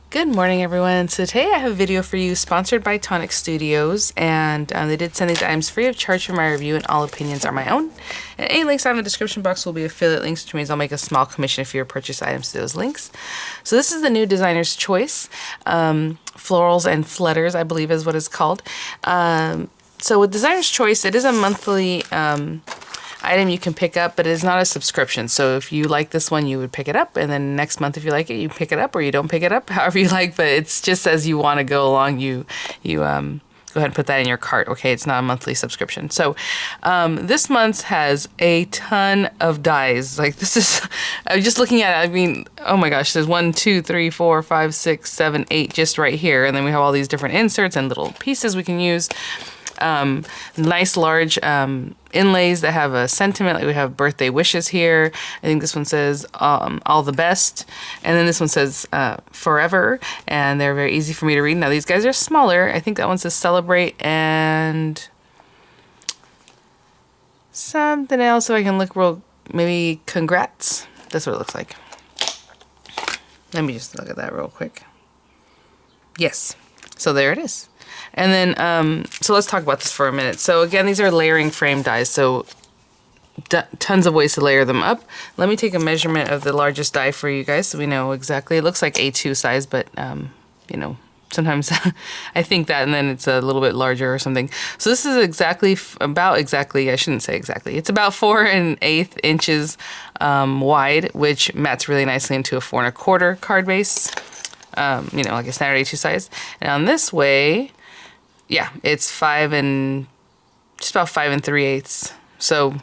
Good morning, everyone. So today I have a video for you sponsored by Tonic Studios, and they did send these items free of charge for my review, and all opinions are my own. And any links in the description box will be affiliate links, which means I'll make a small commission if you purchase items to those links. So this is the new Designer's Choice, Florals and Flutters, I believe is what it's called. So with Designer's Choice, it is a monthly item you can pick up, but it is not a subscription. So if you like this one, you would pick it up, and then next month if you like it, you pick it up, or you don't pick it up, however you like. But it's just as you want to go along, you go ahead and put that in your cart. Okay, it's not a monthly subscription. So this month has a ton of dies. Like this is, I'm just looking at it. I mean, oh my gosh, there's 1, 2, 3, 4, 5, 6, 7, 8 just right here, and then we have all these different inserts and little pieces we can use. Nice large inlays that have a sentiment. Like we have birthday wishes here. I think this one says all the best, and then this one says forever, and they're very easy for me to read. Now these guys are smaller. I think that one says celebrate and something else, so I can look real, maybe congrats. That's what it looks like. Let me just look at that real quick. Yes, so there it is. And then, so let's talk about this for a minute. So again, these are layering frame dies, so tons of ways to layer them up. Let me take a measurement of the largest die for you guys so we know exactly. It looks like A2 size, but, you know, sometimes I think that, and then it's a little bit larger or something. So this is about exactly, I shouldn't say exactly, it's about 4 1/8 inches wide, which mats really nicely into a 4 1/4 card base. You know, like a standard A2 size. And on this way, yeah, it's just about 5 3/8. So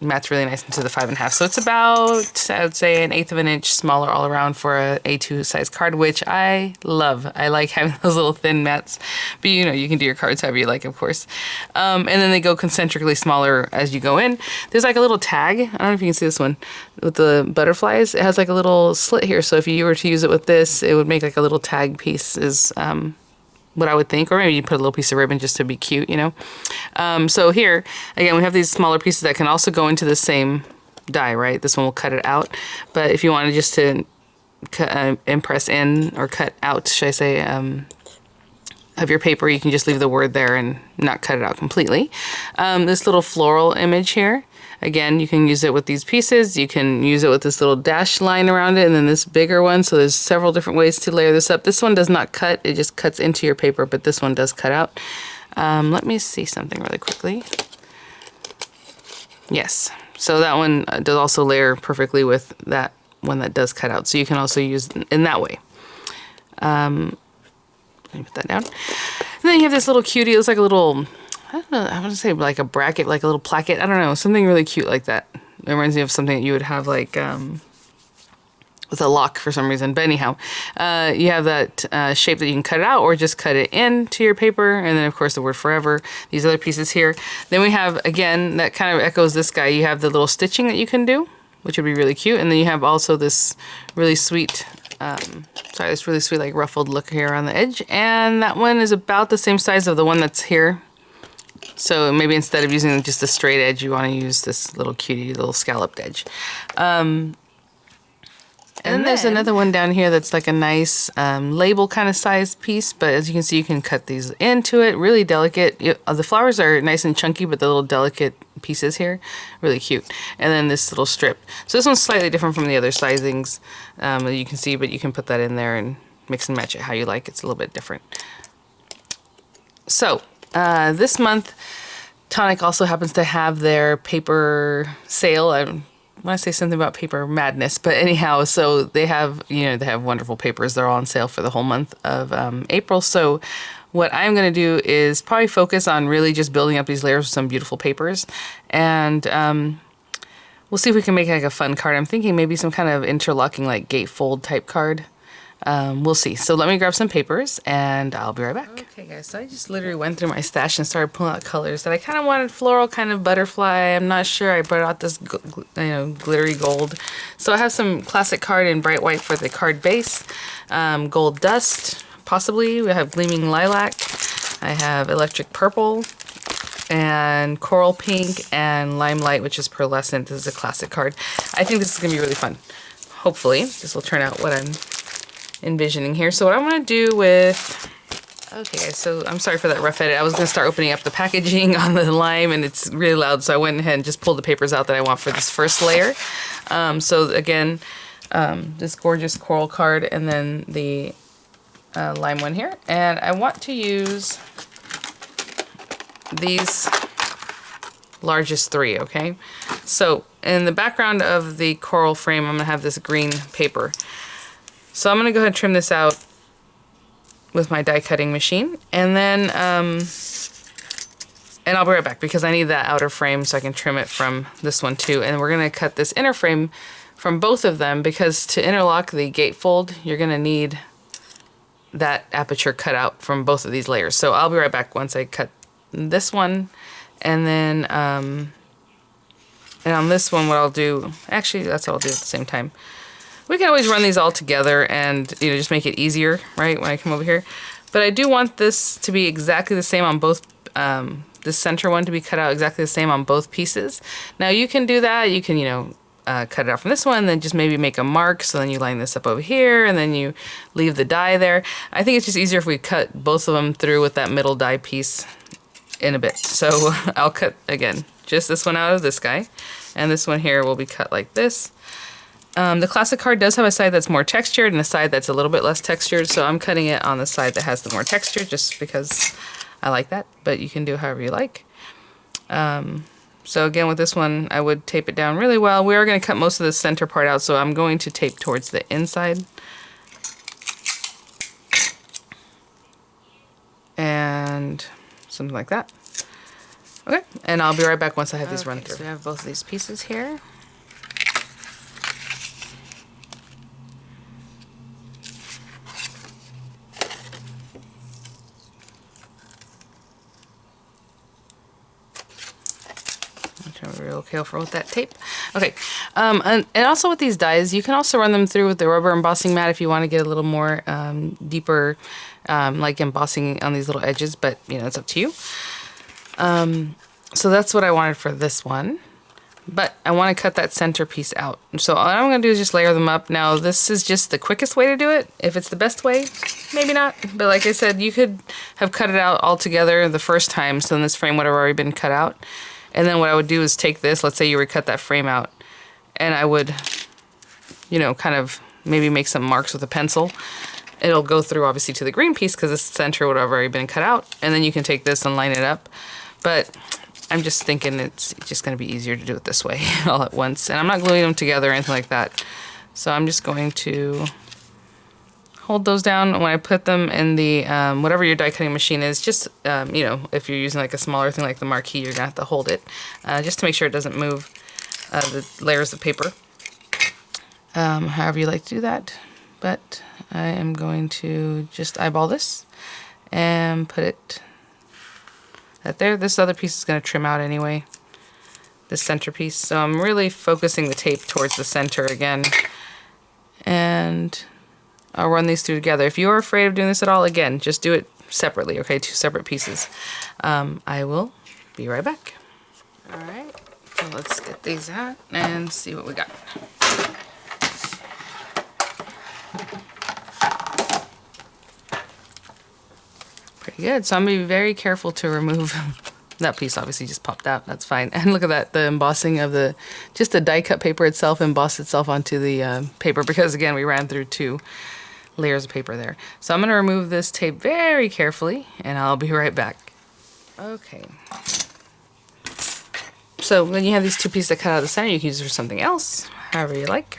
mats really nice into the 5 1/2. So it's about, I would say, 1/8 of an inch smaller all around for a A2 size card, which I love. I like having those little thin mats, but you know, you can do your cards however you like, of course. And then they go concentrically smaller as you go in. There's like a little tag. I don't know if you can see this one with the butterflies. It has like a little slit here. So if you were to use it with this, it would make like a little tag piece is, what I would think, or maybe you put a little piece of ribbon just to be cute, you know. So here, again, we have these smaller pieces that can also go into the same die, right? This one will cut it out, but if you wanted just to impress in or cut out, should I say, of your paper, you can just leave the word there and not cut it out completely. This little floral image here, again, you can use it with these pieces. You can use it with this little dash line around it, and then this bigger one. So there's several different ways to layer this up. This one does not cut. It just cuts into your paper, but this one does cut out. Let me see something really quickly. Yes. So that one does also layer perfectly with that one that does cut out. So you can also use in that way. Let me put that down. And then you have this little cutie. It looks like a little, I don't know, I want to say like a bracket, like a little placket. I don't know, something really cute like that. It reminds me of something that you would have like with a lock for some reason. But anyhow, you have that shape that you can cut it out or just cut it into your paper. And then of course the word forever, these other pieces here. Then we have, again, that kind of echoes this guy. You have the little stitching that you can do, which would be really cute. And then you have also this really sweet, this really sweet like ruffled look here on the edge. And that one is about the same size of the one that's here. So maybe instead of using just a straight edge, you want to use this little cutie, little scalloped edge. And then there's another one down here that's like a nice label kind of sized piece. But as you can see, you can cut these into it. Really delicate. The flowers are nice and chunky, but the little delicate pieces here, really cute. And then this little strip. So this one's slightly different from the other sizings that you can see, but you can put that in there and mix and match it how you like. It's a little bit different. So this month, Tonic also happens to have their paper sale. I want to say something about paper madness, but anyhow, so they have, you know, they have wonderful papers. They're all on sale for the whole month of April. So what I'm going to do is probably focus on really just building up these layers with some beautiful papers. And we'll see if we can make like a fun card. I'm thinking maybe some kind of interlocking like gatefold type card. We'll see. So let me grab some papers and I'll be right back. Okay guys, so I just literally went through my stash and started pulling out colors that I kind of wanted. Floral, kind of butterfly, I'm not sure. I brought out this glittery gold. So I have some classic card in bright white for the card base. Gold dust, possibly. We have gleaming lilac. I have electric purple and coral pink and limelight, which is pearlescent. This is a classic card. I think this is gonna be really fun. Hopefully this will turn out what I'm envisioning here. So what I'm going to do with... Okay, guys, so I'm sorry for that rough edit. I was going to start opening up the packaging on the lime, and it's really loud, so I went ahead and just pulled the papers out that I want for this first layer. So again, this gorgeous coral card, and then the lime one here. And I want to use these largest 3, okay? So in the background of the coral frame, I'm going to have this green paper. So I'm going to go ahead and trim this out with my die cutting machine, and then and I'll be right back because I need that outer frame so I can trim it from this one too. And we're gonna cut this inner frame from both of them because to interlock the gatefold, you're gonna need that aperture cut out from both of these layers. So I'll be right back once I cut this one, and then and on this one, what I'll do, actually that's what I'll do at the same time. We can always run these all together and, you know, just make it easier, right, when I come over here. But I do want this to be exactly the same on both, the center one to be cut out exactly the same on both pieces. Now you can do that. You can, you know, cut it out from this one, then just maybe make a mark. So then you line this up over here, and then you leave the die there. I think it's just easier if we cut both of them through with that middle die piece in a bit. So I'll cut, again, just this one out of this guy. And this one here will be cut like this. The classic card does have a side that's more textured and a side that's a little bit less textured, so I'm cutting it on the side that has the more texture just because I like that, but you can do however you like. So again, with this one, I would tape it down really well. We are going to cut most of the center part out, so I'm going to tape towards the inside. And something like that. Okay, and I'll be right back once I have these run through. So we have both of these pieces here. Real careful with that tape. Okay, and also with these dies, you can also run them through with the rubber embossing mat if you want to get a little more deeper, like embossing on these little edges, but you know, it's up to you. So that's what I wanted for this one, but I want to cut that center piece out. So all I'm going to do is just layer them up. Now this is just the quickest way to do it. If it's the best way, maybe not, but like I said, you could have cut it out all together the first time, so then this frame would have already been cut out. And then what I would do is take this, let's say you would cut that frame out, and I would, you know, kind of maybe make some marks with a pencil. It'll go through obviously to the green piece because the center would have already been cut out, and then you can take this and line it up. But I'm just thinking it's just going to be easier to do it this way all at once. And I'm not gluing them together or anything like that. So I'm just going to hold those down. When I put them in the, whatever your die cutting machine is, just, you know, if you're using like a smaller thing like the marquee, you're going to have to hold it just to make sure it doesn't move the layers of paper. However you like to do that. But I am going to just eyeball this and put it right there. This other piece is going to trim out anyway, this center piece. So I'm really focusing the tape towards the center again. And I'll run these two together. If you're afraid of doing this at all, again, just do it separately, okay? 2 separate pieces. I will be right back. All right, so let's get these out and see what we got. Pretty good. So I'm going to be very careful to remove that piece. Obviously just popped out. That's fine. And look at that, the embossing of the, just the die cut paper itself embossed itself onto the paper because again, we ran through 2 layers of paper there. So I'm going to remove this tape very carefully and I'll be right back. Okay. So when you have these 2 pieces that cut out of the center, you can use it for something else, however you like.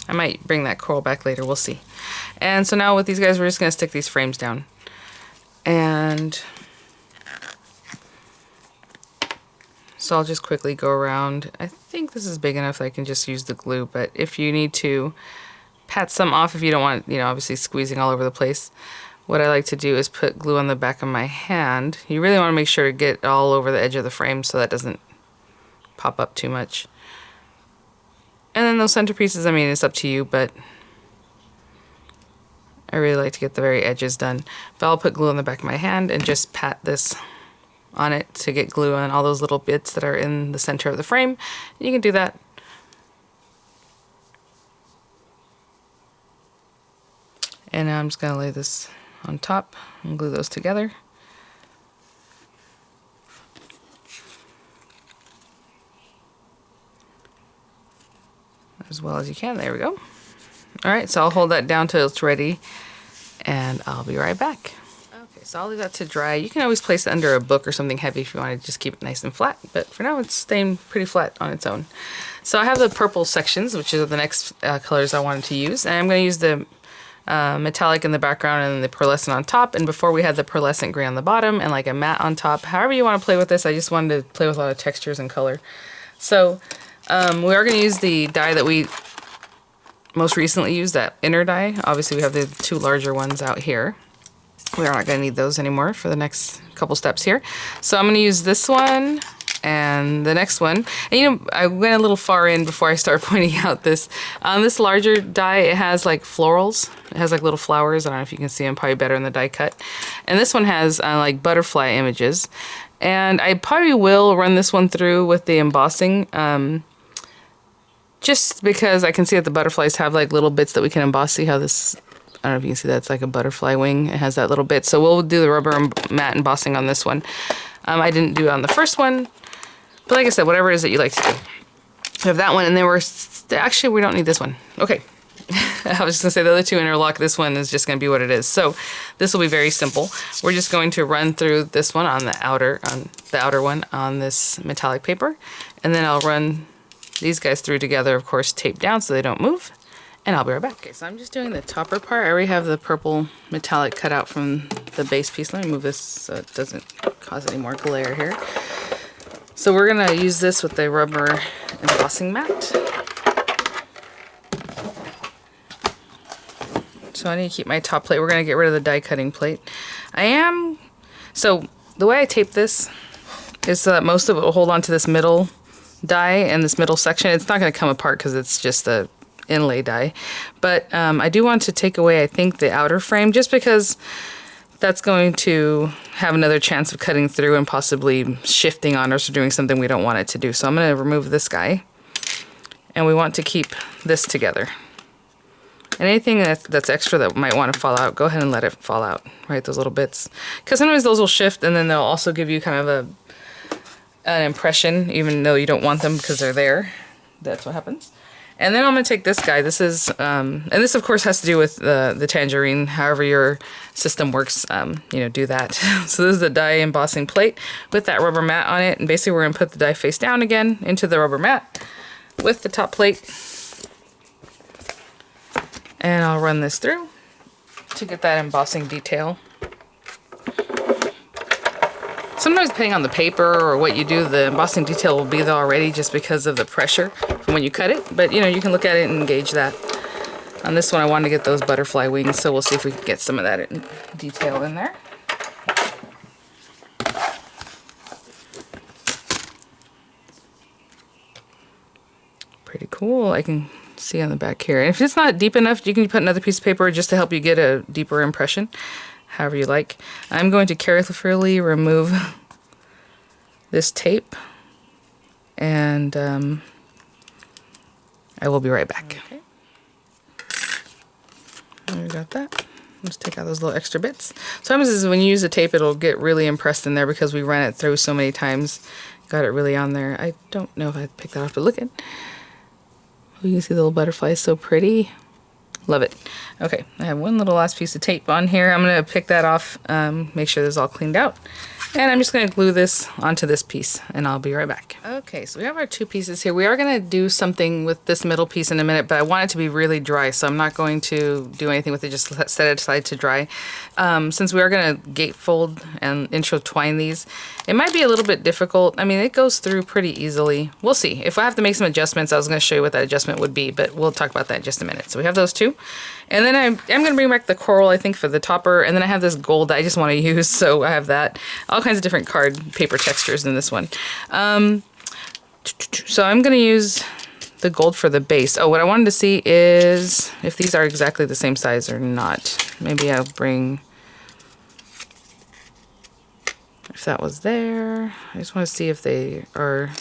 I might bring that coral back later, we'll see. And so now with these guys, we're just going to stick these frames down. And so I'll just quickly go around. I think this is big enough that I can just use the glue, but if you need to pat some off if you don't want, you know, obviously squeezing all over the place, what I like to do is put glue on the back of my hand. You really want to make sure to get all over the edge of the frame so that doesn't pop up too much. And then those center pieces, I mean, it's up to you, but I really like to get the very edges done. But I'll put glue on the back of my hand and just pat this on it to get glue on all those little bits that are in the center of the frame. You can do that. And now I'm just gonna lay this on top and glue those together. As well as you can. There we go. All right, so I'll hold that down till it's ready and I'll be right back. Okay, so I'll leave that to dry. You can always place it under a book or something heavy if you want to just keep it nice and flat, but for now it's staying pretty flat on its own. So I have the purple sections, which are the next colors I wanted to use, and I'm going to use the metallic in the background and the pearlescent on top, and before we had the pearlescent gray on the bottom and like a matte on top. However you want to play with this, I just wanted to play with a lot of textures and color. So we are going to use the dye that we most recently used, that inner dye. Obviously we have the two larger ones out here. We're not going to need those anymore for the next couple steps here. So I'm going to use this one and the next one. And you know, I went a little far in before I start pointing out this. This larger die, it has like florals. It has like little flowers. I don't know if you can see them, probably better in the die cut. And this one has like butterfly images. And I probably will run this one through with the embossing. Just because I can see that the butterflies have like little bits that we can emboss. See how this, I don't know if you can see that, it's like a butterfly wing. It has that little bit. So we'll do the rubber matte embossing on this one. I didn't do it on the first one, but like I said, whatever it is that you like to do. We have that one, and then actually we don't need this one. Okay. I was just gonna say the other two interlock. This one is just gonna be what it is. So this will be very simple. We're just going to run through this one on the outer one on this metallic paper, and then I'll run these guys through together, of course, taped down so they don't move, and I'll be right back. Okay, so I'm just doing the topper part. I already have the purple metallic cut out from the base piece. Let me move this so it doesn't cause any more glare here. So we're gonna use this with the rubber embossing mat. So I need to keep my top plate. We're gonna get rid of the die cutting plate. So the way I tape this is so that most of it will hold on to this middle die and this middle section. It's not going to come apart because it's just the inlay die, but I do want to take away, I think, the outer frame, just because that's going to have another chance of cutting through and possibly shifting on us or doing something we don't want it to do. So I'm going to remove this guy, and we want to keep this together. And anything that's extra that might want to fall out, go ahead and let it fall out, right? Those little bits, because sometimes those will shift, and then they'll also give you kind of an impression, even though you don't want them because they're there. That's what happens. And then I'm going to take this guy. This is, and this of course has to do with the tangerine, however your system works, you know, do that. So this is the die embossing plate with that rubber mat on it. And basically we're going to put the die face down again into the rubber mat with the top plate. And I'll run this through to get that embossing detail. Sometimes depending on the paper or what you do, the embossing detail will be there already just because of the pressure from when you cut it. But you know, you can look at it and gauge that. On this one, I wanted to get those butterfly wings, so we'll see if we can get some of that detail in there. Pretty cool. I can see on the back here. And if it's not deep enough, you can put another piece of paper just to help you get a deeper impression. However you like. I'm going to carefully remove this tape, and I will be right back. Okay. We got that. Let's take out those little extra bits. Sometimes is when you use the tape, it'll get really impressed in there because we ran it through so many times. Got it really on there. I don't know if I picked that off, but look at. You can see the little butterfly is so pretty. Love it. Okay, I have one little last piece of tape on here. I'm going to pick that off, make sure this is all cleaned out. And I'm just going to glue this onto this piece, and I'll be right back. Okay, so we have our two pieces here. We are going to do something with this middle piece in a minute, but I want it to be really dry, so I'm not going to do anything with it, just set it aside to dry. Since we are going to gatefold and intertwine these, it might be a little bit difficult. I mean, it goes through pretty easily. We'll see. If I have to make some adjustments, I was going to show you what that adjustment would be, but we'll talk about that in just a minute. So we have those two. And then I'm going to bring back the coral, I think, for the topper. And then I have this gold that I just want to use, so I have that. All kinds of different card paper textures in this one. So I'm going to use the gold for the base. Oh, what I wanted to see is if these are exactly the same size or not. Maybe I'll bring... If that was there. I just want to see if they are...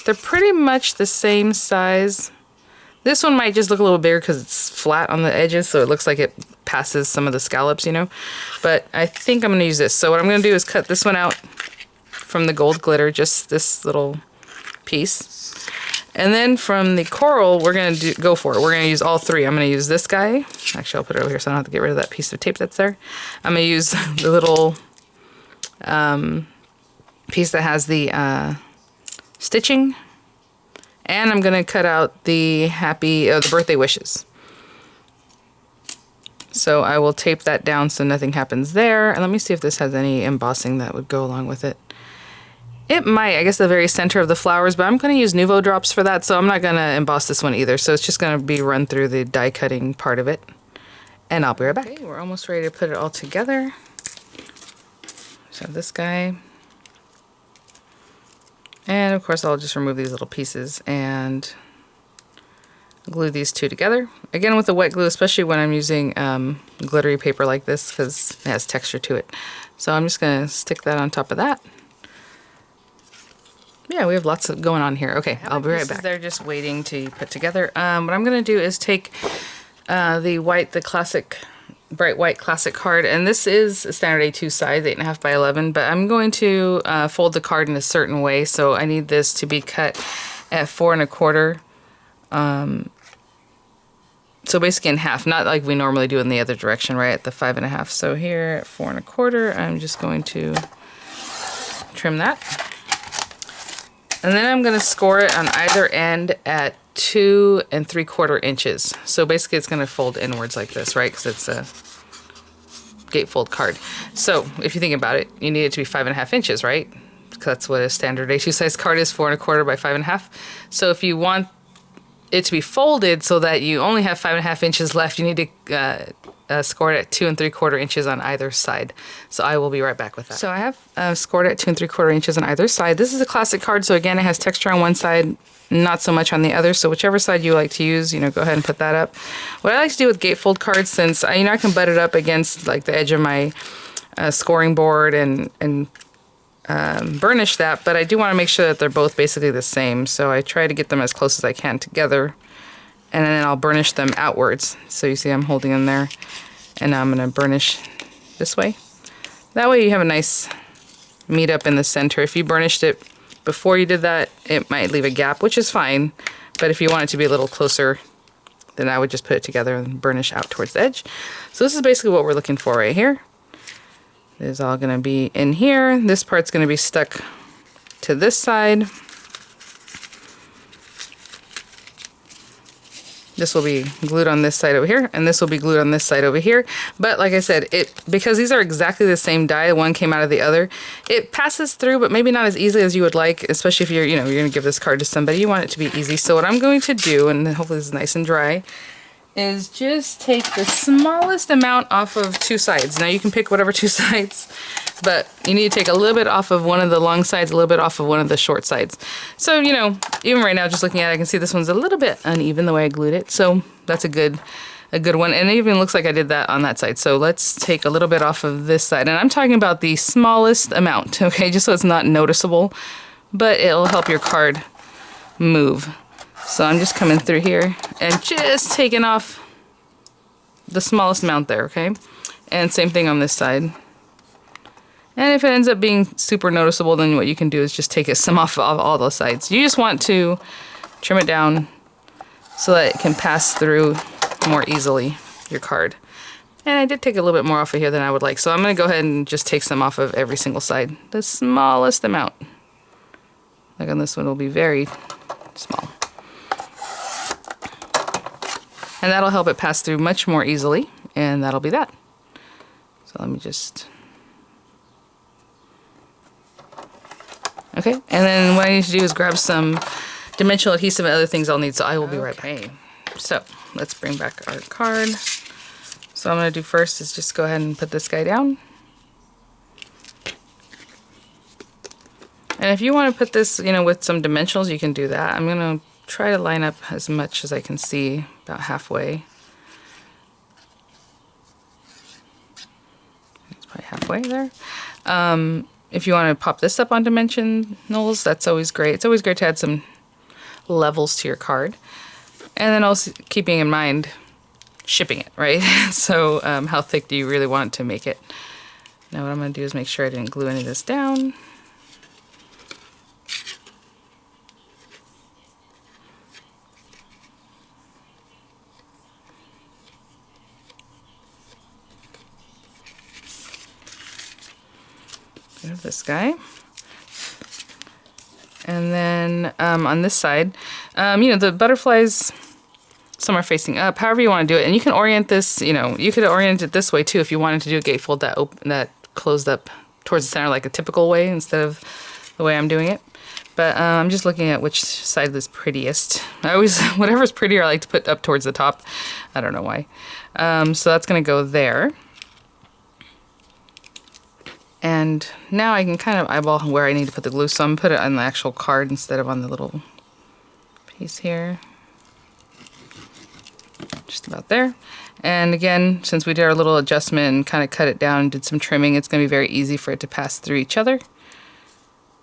They're pretty much the same size. This one might just look a little bigger because it's flat on the edges, so it looks like it passes some of the scallops, you know. But I think I'm going to use this. So what I'm going to do is cut this one out from the gold glitter, just this little piece. And then from the coral, we're going to go for it. We're going to use all three. I'm going to use this guy. Actually, I'll put it over here so I don't have to get rid of that piece of tape that's there. I'm going to use the little piece that has the stitching. And I'm going to cut out the the birthday wishes. So I will tape that down so nothing happens there. And let me see if this has any embossing that would go along with it. It might, I guess the very center of the flowers, but I'm going to use Nuvo drops for that, so I'm not going to emboss this one either. So it's just going to be run through the die cutting part of it. And I'll be right back. Okay, we're almost ready to put it all together. So this guy. And of course I'll just remove these little pieces and glue these two together. Again with the wet glue, especially when I'm using glittery paper like this because it has texture to it. So I'm just going to stick that on top of that. Yeah, we have lots of going on here. Okay, I'll be right back. They're just waiting to put together. What I'm going to do is take the classic, bright white classic card, and this is a standard A2 size, 8.5 by 11, but I'm going to fold the card in a certain way, so I need this to be cut at 4 1/4. So basically in half, not like we normally do in the other direction, right, at the 5.5. So here at 4 1/4, I'm just going to trim that. And then I'm going to score it on either end at 2 3/4 inches. So basically it's going to fold inwards like this, right? Because it's a gatefold card. So if you think about it, you need it to be 5.5 inches, right? Because that's what a standard A2 size card is, 4 1/4 by 5.5. So if you want it to be folded so that you only have 5.5 inches left, you need to score it at 2 3/4 inches on either side. So I will be right back with that. So I have scored it at 2 3/4 inches on either side. This is a classic card, so again, it has texture on one side, not so much on the other. So whichever side you like to use, you know, go ahead and put that up. What I like to do with gatefold cards, since I can butt it up against like the edge of my scoring board and burnish that, but I do want to make sure that they're both basically the same. So I try to get them as close as I can together, and then I'll burnish them outwards. So you see I'm holding them there, and now I'm going to burnish this way. That way you have a nice meet up in the center. If you burnished it before you did that, it might leave a gap, which is fine, but if you want it to be a little closer, then I would just put it together and burnish out towards the edge. So this is basically what we're looking for right here. It is all going to be in here. This part's going to be stuck to this side. This will be glued on this side over here, and this will be glued on this side over here. But like I said, because these are exactly the same die, one came out of the other, it passes through, but maybe not as easily as you would like, especially if you're going to give this card to somebody. You want it to be easy. So what I'm going to do, and hopefully this is nice and dry, is just take the smallest amount off of two sides. Now you can pick whatever two sides, but you need to take a little bit off of one of the long sides, a little bit off of one of the short sides. So, even right now, just looking at it, I can see this one's a little bit uneven the way I glued it. So that's a good one. And it even looks like I did that on that side. So let's take a little bit off of this side. And I'm talking about the smallest amount, okay? Just so it's not noticeable, but it'll help your card move. So I'm just coming through here and just taking off the smallest amount there, okay? And same thing on this side. And if it ends up being super noticeable, then what you can do is just take some off of all those sides. You just want to trim it down so that it can pass through more easily, your card. And I did take a little bit more off of here than I would like. So I'm going to go ahead and just take some off of every single side. The smallest amount. Like on this one, will be very small. And that'll help it pass through much more easily, and that'll be that. So let me just... Okay, and then what I need to do is grab some dimensional adhesive and other things I'll need, so I will be right back. So let's bring back our card. So what I'm going to do first is just go ahead and put this guy down. And if you want to put this, with some dimensionals, you can do that. I'm going to try to line up as much as I can see, about halfway. It's probably halfway there. If you want to pop this up on dimensionals, that's always great. It's always great to add some levels to your card. And then also keeping in mind, shipping it, right? So how thick do you really want to make it? Now what I'm going to do is make sure I didn't glue any of this down. There's this guy. And then on this side, you know, the butterflies, some are facing up, however you want to do it. And you can orient this, you know, you could orient it this way too if you wanted to do a gatefold that closed up towards the center like a typical way instead of the way I'm doing it. But I'm just looking at which side is prettiest. I always, whatever's prettier I like to put up towards the top. I don't know why. So that's going to go there. And now I can kind of eyeball where I need to put the glue. So I'm going to put it on the actual card instead of on the little piece here. Just about there. And again, since we did our little adjustment and kind of cut it down and did some trimming, it's going to be very easy for it to pass through each other.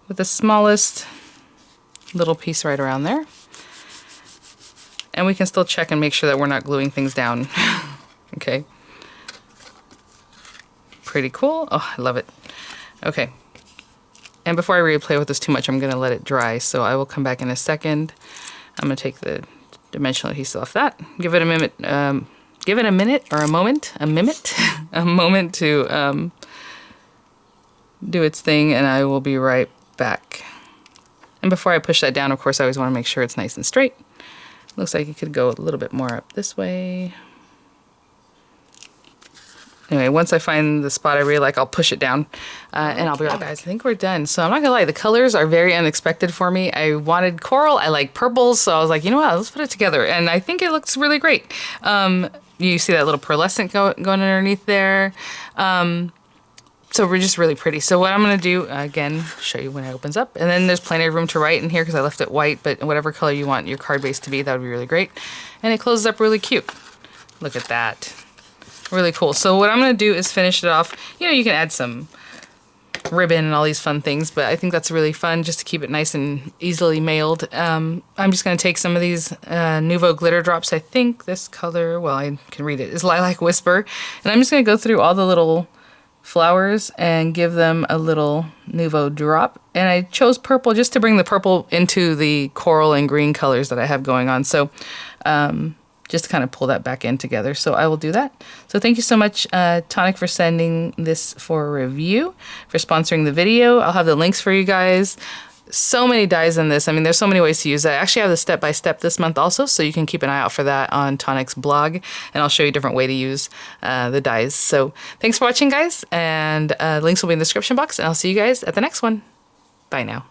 With the smallest little piece right around there. And we can still check and make sure that we're not gluing things down. Okay. Pretty cool. Oh, I love it. Okay. And before I really play with this too much, I'm going to let it dry. So I will come back in a second. I'm going to take the dimensional adhesive off that. Give it a minute. Give it a minute or a moment. A moment to do its thing, and I will be right back. And before I push that down, of course, I always want to make sure it's nice and straight. Looks like it could go a little bit more up this way. Anyway, once I find the spot I really like, I'll push it down, and I'll be right back. Guys, I think we're done. So I'm not gonna lie, the colors are very unexpected for me. I wanted coral, I like purples, so I was like, you know what, let's put it together. And I think it looks really great. You see that little pearlescent going underneath there. So we're just really pretty. So what I'm gonna do, again, show you when it opens up. And then there's plenty of room to write in here because I left it white, but whatever color you want your card base to be, that would be really great. And it closes up really cute. Look at that. Really cool. So what I'm going to do is finish it off. You know, you can add some ribbon and all these fun things, but I think that's really fun just to keep it nice and easily mailed. I'm just going to take some of these Nouveau glitter drops. I think this color, well, I can read it, is Lilac Whisper. And I'm just going to go through all the little flowers and give them a little Nouveau drop. And I chose purple just to bring the purple into the coral and green colors that I have going on. So, just to kind of pull that back in together. So I will do that. So thank you so much, Tonic, for sending this for review, for sponsoring the video. I'll have the links for you guys. So many dies in this. I mean, there's so many ways to use it. I actually have the step-by-step this month also, so you can keep an eye out for that on Tonic's blog, and I'll show you a different way to use the dies. So thanks for watching, guys, and links will be in the description box, and I'll see you guys at the next one. Bye now.